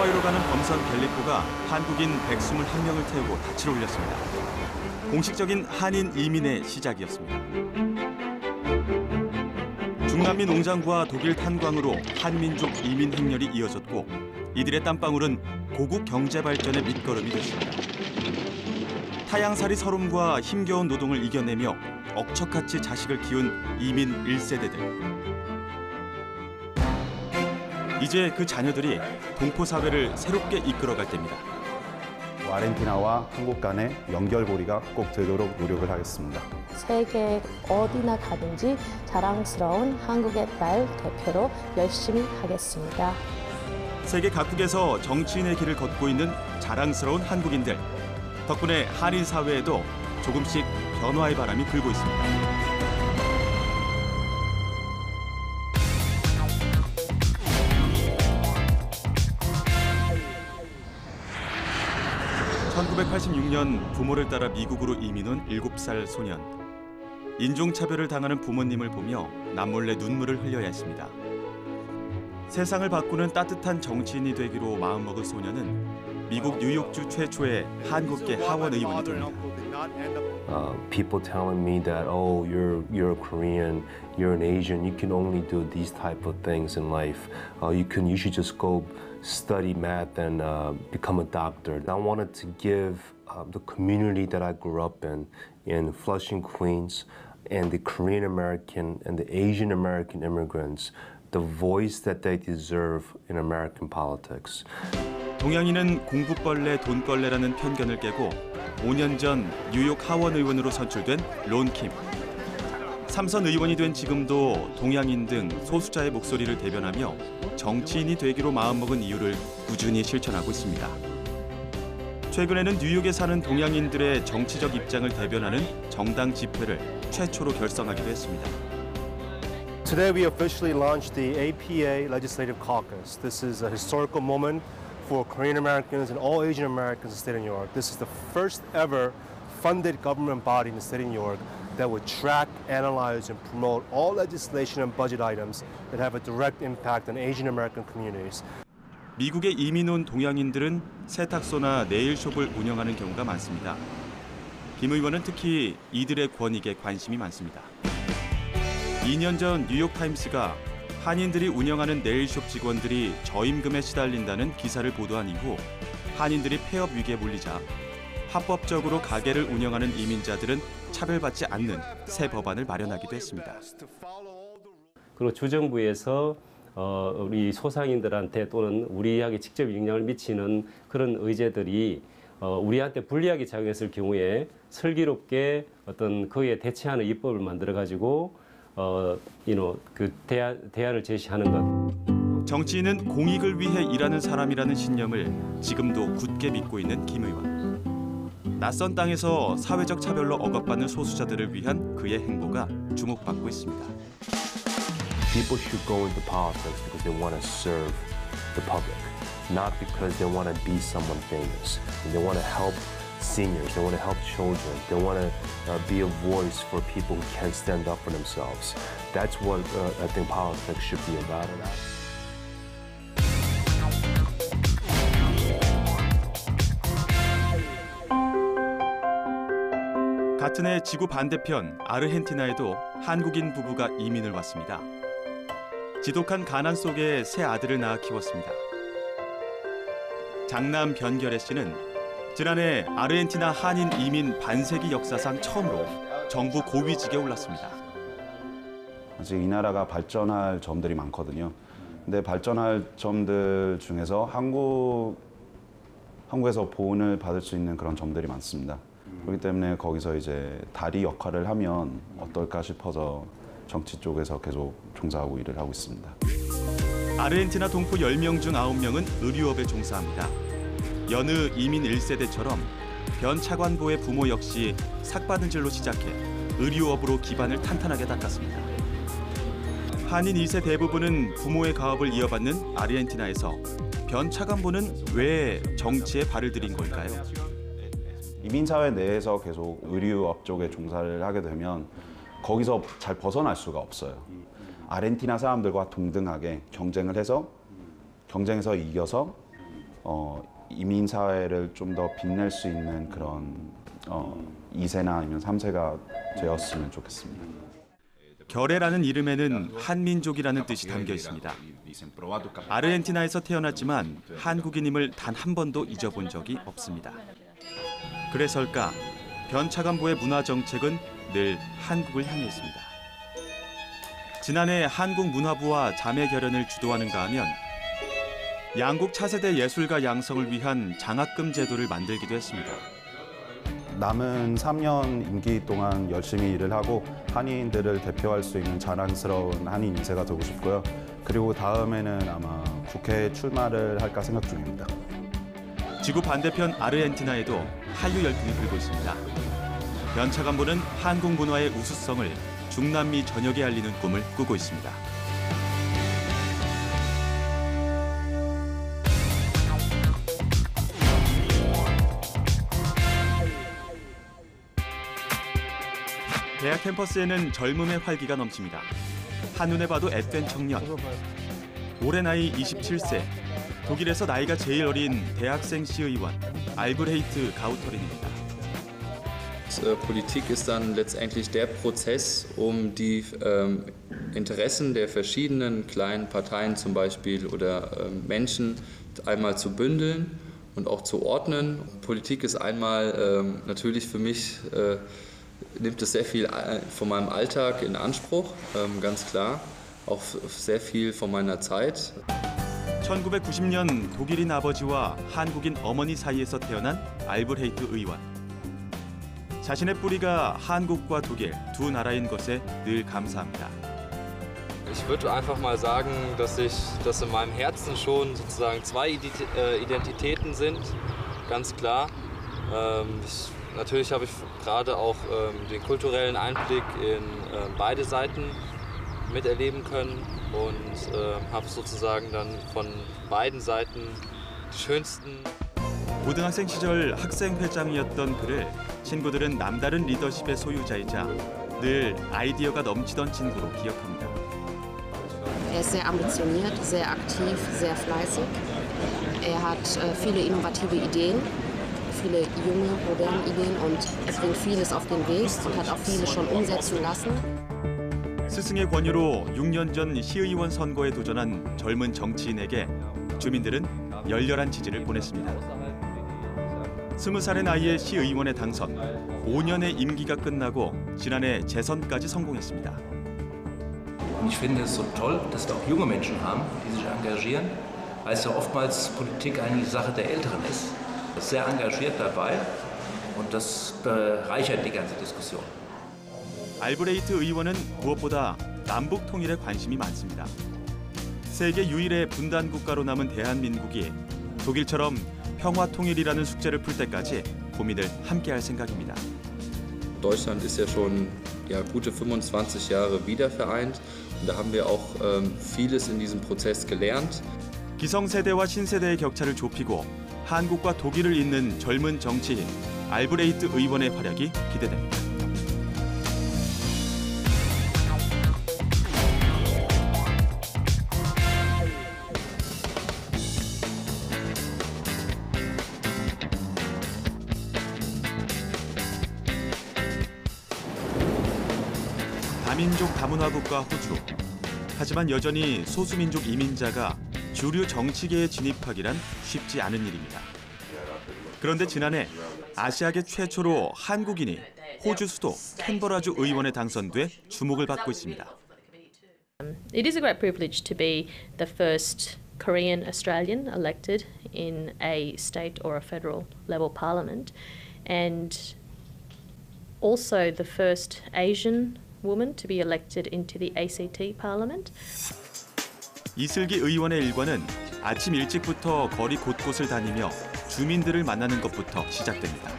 파라과이로 가는 범선 벨리코가 한국인 121명을 태우고 닻을 올렸습니다. 공식적인 한인 이민의 시작이었습니다. 중남미 농장과 독일 탄광으로 한민족 이민 행렬이 이어졌고 이들의 땀방울은 고국 경제 발전의 밑거름이 됐습니다. 타양살이 서름과 힘겨운 노동을 이겨내며 억척같이 자식을 키운 이민 1세대들. 이제 그 자녀들이 동포 사회를 새롭게 이끌어갈 때입니다. 아르헨티나와 한국 간의 연결고리가 꼭 되도록 노력을 하겠습니다. 세계 어디나 가든지 자랑스러운 한국의 딸 대표로 열심히 하겠습니다. 세계 각국에서 정치인의 길을 걷고 있는 자랑스러운 한국인들. 덕분에 한인 사회에도 조금씩 변화의 바람이 불고 있습니다. (1986년) 부모를 따라 미국으로 이민 온 7살 소년. 인종차별을 당하는 부모님을 보며 남몰래 눈물을 흘려야 했습니다. 세상을 바꾸는 따뜻한 정치인이 되기로 마음먹은 소년은 미국 뉴욕주 최초의 한국계 하원 의원이 됩니다. People telling me that, oh, you're a Korean, you're an Asian, you can only do these type of things in life. You should just go study math and become a doctor. I wanted to give the community that I grew up in Flushing, Queens, and the Korean American and the Asian American immigrants, the voice that they deserve in American politics. 동양인은 공부벌레, 돈벌레라는 편견을 깨고 5년 전 뉴욕 하원 의원으로 선출된 론 킴. 3선 의원이 된 지금도 동양인 등 소수자의 목소리를 대변하며 정치인이 되기로 마음먹은 이유를 꾸준히 실천하고 있습니다. 최근에는 뉴욕에 사는 동양인들의 정치적 입장을 대변하는 정당 집회를 최초로 결성하기도 했습니다. Today we officially launched the APA Legislative Caucus. This is a historical moment for Korean Americans and all Asian Americans in the state of New York. This is the first ever funded government body in the state of New York that would track, analyze, and promote all legislation and budget items that have a direct impact on Asian American communities. 미국에 이민 온 동양인들은 세탁소나 네일숍을 운영하는 경우가 많습니다. 김 의원은 특히 이들의 권익에 관심이 많습니다. 2년 전 뉴욕타임스가 한인들이 운영하는 네일숍 직원들이 저임금에 시달린다는 기사를 보도한 이후 한인들이 폐업 위기에 몰리자 합법적으로 가게를 운영하는 이민자들은 차별받지 않는 새 법안을 마련하기도 했습니다. 그리고 주정부에서 우리 소상인들한테 또는 우리에게 직접 영향을 미치는 그런 의제들이 우리한테 불리하게 작용했을 경우에 슬기롭게 어떤 그에 대처하는 입법을 만들어 가지고 그 대안을 제시하는 것. 정치인은 공익을 위해 일하는 사람이라는 신념을 지금도 굳게 믿고 있는 김 의원. 낯선 땅에서 사회적 차별로 억압받는 소수자들을 위한 그의 행보가 주목받고 있습니다. People should go into politics because they want to serve the public, not because they want to be someone famous. They want to help seniors, they want to help children, they want to be a voice for people who can't stand up for themselves. That's what I think politics should be about. 같은 해 지구 반대편 아르헨티나에도 한국인 부부가 이민을 왔습니다. 지독한 가난 속에 새 아들을 낳아 키웠습니다. 장남 변결애 씨는 지난해 아르헨티나 한인 이민 반세기 역사상 처음으로 정부 고위직에 올랐습니다. 아직 이 나라가 발전할 점들이 많거든요. 근데 발전할 점들 중에서 한국에서 보온을 받을 수 있는 그런 점들이 많습니다. 그렇기 때문에 거기서 이제 다리 역할을 하면 어떨까 싶어서 정치 쪽에서 계속 종사하고 일을 하고 있습니다. 아르헨티나 동포 10명 중 9명은 의류업에 종사합니다. 여느 이민 1세대처럼 변 차관보의 부모 역시 삭받은 질로 시작해 의류업으로 기반을 탄탄하게 닦았습니다. 한인 2세 대부분은 부모의 가업을 이어받는 아르헨티나에서 변 차관보는 왜 정치에 발을 들인 걸까요? 이민사회 내에서 계속 의류업 쪽에 종사를 하게 되면 거기서 잘 벗어날 수가 없어요. 아르헨티나 사람들과 동등하게 경쟁을 해서 경쟁에서 이겨서 이민 사회를 좀 더 빛낼 수 있는 그런 2세나 아니면 3세가 되었으면 좋겠습니다. 결애라는 이름에는 한민족이라는 뜻이 담겨 있습니다. 아르헨티나에서 태어났지만 한국인임을 단 한 번도 잊어본 적이 없습니다. 그래서일까 변 차관보의 문화 정책은 늘 한국을 향해 있습니다. 지난해 한국문화부와 자매 결연을 주도하는가 하면 양국 차세대 예술가 양성을 위한 장학금 제도를 만들기도 했습니다. 남은 3년 임기 동안 열심히 일을 하고 한인들을 대표할 수 있는 자랑스러운 한인 2세가 되고 싶고요. 그리고 다음에는 아마 국회에 출마를 할까 생각 중입니다. 지구 반대편 아르헨티나에도 한류 열풍이 불고 있습니다. 변 차관보는 한국 문화의 우수성을 중남미 전역에 알리는 꿈을 꾸고 있습니다. 대학 캠퍼스에는 젊음의 활기가 넘칩니다. 한눈에 봐도 앳된 청년. 올해 나이 27세. 독일에서 나이가 제일 어린 대학생 시의원 알브레히트 가우터린입니다. Politik ist dann letztendlich der Prozess, um die Interessen der verschiedenen kleinen Parteien zum Beispiel oder Menschen einmal zu bündeln und auch zu ordnen. Politik ist einmal natürlich für mich, nimmt es sehr viel von meinem Alltag in Anspruch, ganz klar, auch sehr viel von meiner Zeit. 1990년 독일인 아버지와 한국인 어머니 사이에서 태어난 알브레히트 의원. 자신의 뿌리가 한국과 독일 두 나라인 것에 늘 감사합니다. Ich würde einfach mal sagen, dass in meinem Herzen schon sozusagen zwei Identitäten sind, ganz klar. Natürlich habe ich gerade auch den kulturellen Einblick in beide Seiten miterleben können und habe sozusagen dann von beiden Seiten die schönsten. 고등학생 시절 학생회장이었던 그를 친구들은 남다른 리더십의 소유자이자 늘 아이디어가 넘치던 친구로 기억합니다. Er ist sehr ambitioniert, sehr aktiv, sehr fleißig. Er hat viele innovative Ideen, viele junge, moderne Ideen und er bringt vieles auf den Weg und hat auch vieles schon umsetzen lassen. 스승의 권유로 6년 전 시의원 선거에 도전한 젊은 정치인에게 주민들은 열렬한 지지를 보냈습니다. 20살의 나이에 시의원에 당선, 5년의 임기가 끝나고 지난해 재선까지 성공했습니다. Ich finde es so toll, dass wir auch junge Menschen haben, die sich engagieren, weil es ja oftmals Politik eigentlich Sache der Älteren ist. Sehr engagiert dabei und das bereichert die ganze Diskussion. 알브레히트 의원은 무엇보다 남북 통일에 관심이 많습니다. 세계 유일의 분단 국가로 남은 대한민국이 독일처럼 평화 통일이라는 숙제를 풀 때까지 고민을 함께할 생각입니다. Deutschland ist ja schon gute 25 Jahre wiedervereint und da haben wir auch vieles in diesem Prozess gelernt. 기성세대와 신세대의 격차를 좁히고 한국과 독일을 잇는 젊은 정치인 알브레히트 의원의 활약이 기대됩니다. 다민족 다문화 국가 호주. 하지만 여전히 소수민족 이민자가 주류 정치계에 진입하기란 쉽지 않은 일입니다. 그런데 지난해 아시아계 최초로 한국인이 호주 수도 캔버라주 의원에 당선돼 주목을 받고 있습니다. It is a great privilege to be the first Korean Australian elected in a state or a federal level parliament and also the first Asian woman to be elected into the ACT Parliament. 이슬기 의원의 일과는 아침 일찍부터 거리 곳곳을 다니며 주민들을 만나는 것부터 시작됩니다.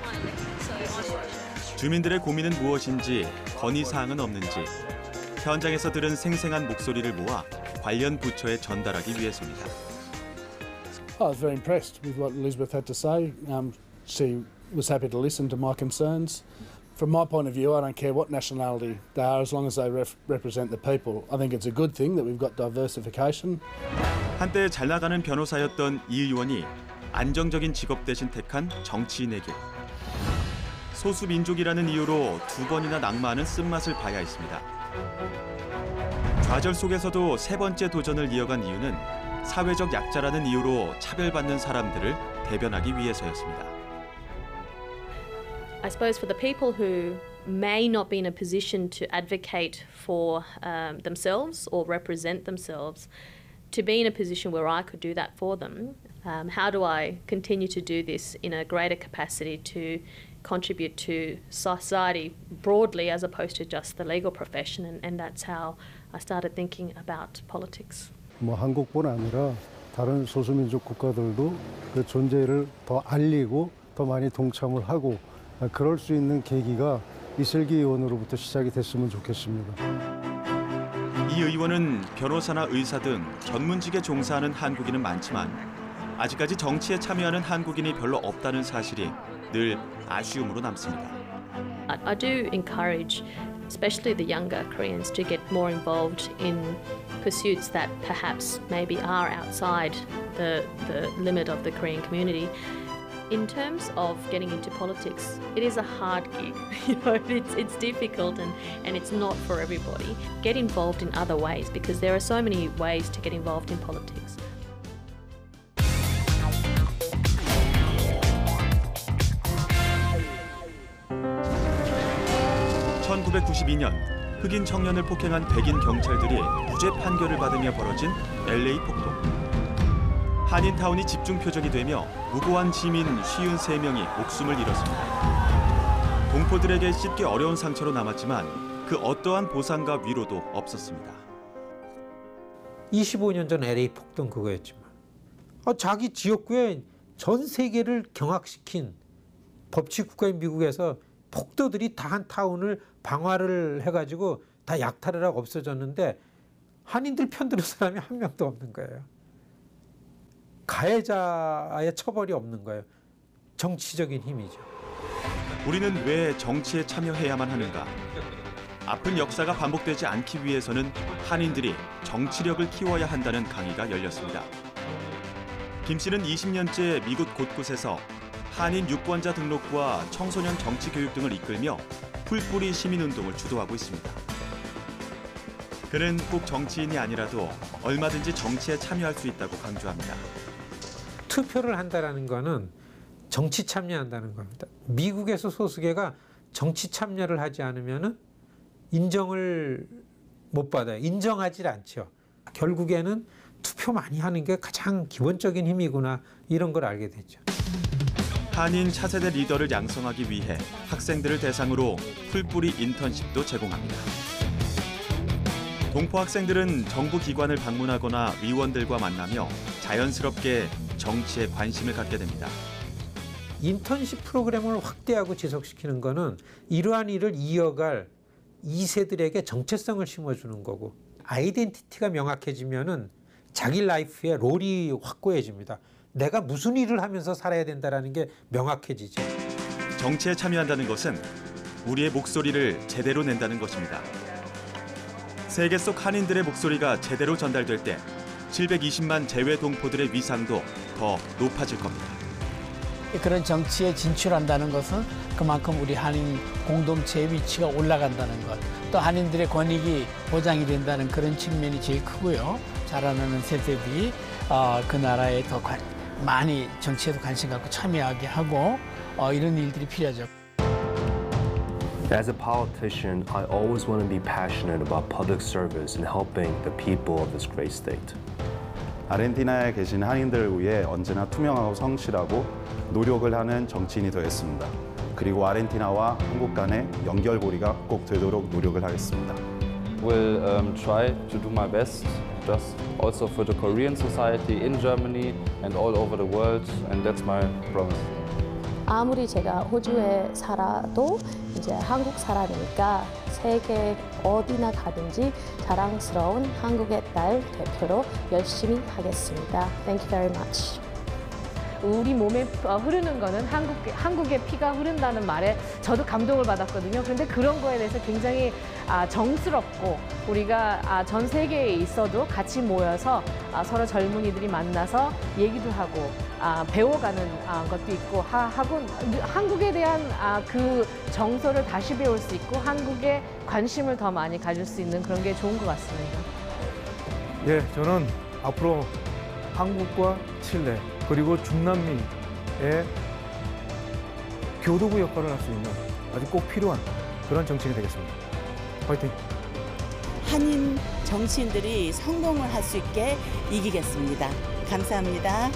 주민들의 고민은 무엇인지, 건의사항은 없는지 현장에서 들은 생생한 목소리를 모아 관련 부처에 전달하기 위해서입니다. I was very impressed with what Elizabeth had to say. She was happy to listen to my concerns. From my point of view, I don't care what nationality they are as long as they represent the people. I think it's a good thing that we've got diversification. 한때 잘 나가는 변호사였던 이 의원이 안정적인 직업 대신 택한 정치인의 길. 소수 민족이라는 이유로 두 번이나 낙마하는 쓴맛을 봐야 했습니다. 좌절 속에서도 세 번째 도전을 이어간 이유는 사회적 약자라는 이유로 차별받는 사람들을 대변하기 위해서였습니다. I suppose for the people who may not be in a position to advocate for themselves or represent themselves, to be in a position where I could do that for them, how do I continue to do this in a greater capacity to contribute to society broadly as opposed to just the legal profession, and that's how I started thinking about politics. 뭐 한국뿐 아니라 다른 소수민족 국가들도 그 존재를 더 알리고 더 많이 동참을 하고 그럴 수 있는 계기가 이슬기 의원으로부터 시작이 됐으면 좋겠습니다. 이 의원은 변호사나 의사 등 전문직에 종사하는 한국인은 많지만 아직까지 정치에 참여하는 한국인이 별로 없다는 사실이 늘 아쉬움으로 남습니다. I do encourage especially the younger Koreans to get more involved in pursuits that perhaps maybe are outside the limit of the Korean community. In terms of getting into politics, it is a hard gig. It's difficult and it's not for everybody. Get involved in other ways because there are so many ways to get involved in politics. (1992년) 흑인 청년을 폭행한 백인 경찰들이 무죄 판결을 받으며 벌어진 LA 폭동. 한인타운이 집중 표적이 되며 무고한 시민 53명이 목숨을 잃었습니다. 동포들에게 씻기 어려운 상처로 남았지만 그 어떠한 보상과 위로도 없었습니다. 25년 전 LA 폭동 그거였지만 자기 지역구에 전 세계를 경악시킨 법치 국가인 미국에서 폭도들이 다 한 타운을 방화를 해가지고 다 약탈을 하고 없어졌는데 한인들 편드는 사람이 한 명도 없는 거예요. 가해자의 처벌이 없는 거예요. 정치적인 힘이죠. 우리는 왜 정치에 참여해야만 하는가? 아픈 역사가 반복되지 않기 위해서는 한인들이 정치력을 키워야 한다는 강의가 열렸습니다. 김 씨는 20년째 미국 곳곳에서 한인 유권자 등록부와 청소년 정치 교육 등을 이끌며 풀뿌리 시민운동을 주도하고 있습니다. 그는 꼭 정치인이 아니라도 얼마든지 정치에 참여할 수 있다고 강조합니다. 투표를 한다는 거는 정치 참여한다는 겁니다. 미국에서 소수계가 정치 참여를 하지 않으면 인정을 못 받아요. 인정하지 않죠. 결국에는 투표 많이 하는 게 가장 기본적인 힘이구나 이런 걸 알게 됐죠. 한인 차세대 리더를 양성하기 위해 학생들을 대상으로 풀뿌리 인턴십도 제공합니다. 동포 학생들은 정부 기관을 방문하거나 위원들과 만나며 자연스럽게 정치에 관심을 갖게 됩니다. 인턴십 프로그램을 확대하고 지속시키는 거는 이러한 일을 이어갈 2세들에게 정체성을 심어주는 거고 아이덴티티가 명확해지면은 자기 라이프의 롤이 확고해집니다. 내가 무슨 일을 하면서 살아야 된다는 게 명확해지죠. 정치에 참여한다는 것은 우리의 목소리를 제대로 낸다는 것입니다. 세계 속 한인들의 목소리가 제대로 전달될 때 720만 재외 동포들의 위상도 더 높아질 겁니다. 그런 정치에 진출한다는 것은 그만큼 우리 한인 공동체의 위치가 올라간다는 것, 또 한인들의 권익이 보장이 된다는 그런 측면이 제일 크고요. 자라나는 세대들이 그 나라에 더 많이 정치에도 관심 갖고 참여하게 하고 이런 일들이 필요하죠. As a politician, I always want to be passionate about public service and helping the people of this great state. 아르헨티나에 계신 한인들을 위해 언제나 투명하고 성실하고 노력을 하는 정치인이 되겠습니다. 그리고 아르헨티나와 한국 간의 연결고리가 꼭 되도록 노력을 하겠습니다. Will try to do my best, just also for the Korean society in Germany and all over the world, and that's my promise. 아무리 제가 호주에 살아도 이제 한국 사람이니까 세계 어디나 가든지 자랑스러운 한국의 딸 대표로 열심히 하겠습니다. Thank you very much. 우리 몸에 흐르는 거는 한국의 피가 흐른다는 말에 저도 감동을 받았거든요. 그런데 그런 거에 대해서 굉장히 정스럽고 우리가 전 세계에 있어도 같이 모여서 서로 젊은이들이 만나서 얘기도 하고 배워가는 것도 있고 하고 한국에 대한 그 정서를 다시 배울 수 있고 한국에 관심을 더 많이 가질 수 있는 그런 게 좋은 것 같습니다. 예, 저는 앞으로 한국과 칠레 그리고 중남미의 교도구 역할을 할 수 있는 아주 꼭 필요한 그런 정치인이 되겠습니다. 화이팅! 한인 정치인들이 성공을 할 수 있게 이기겠습니다. 감사합니다.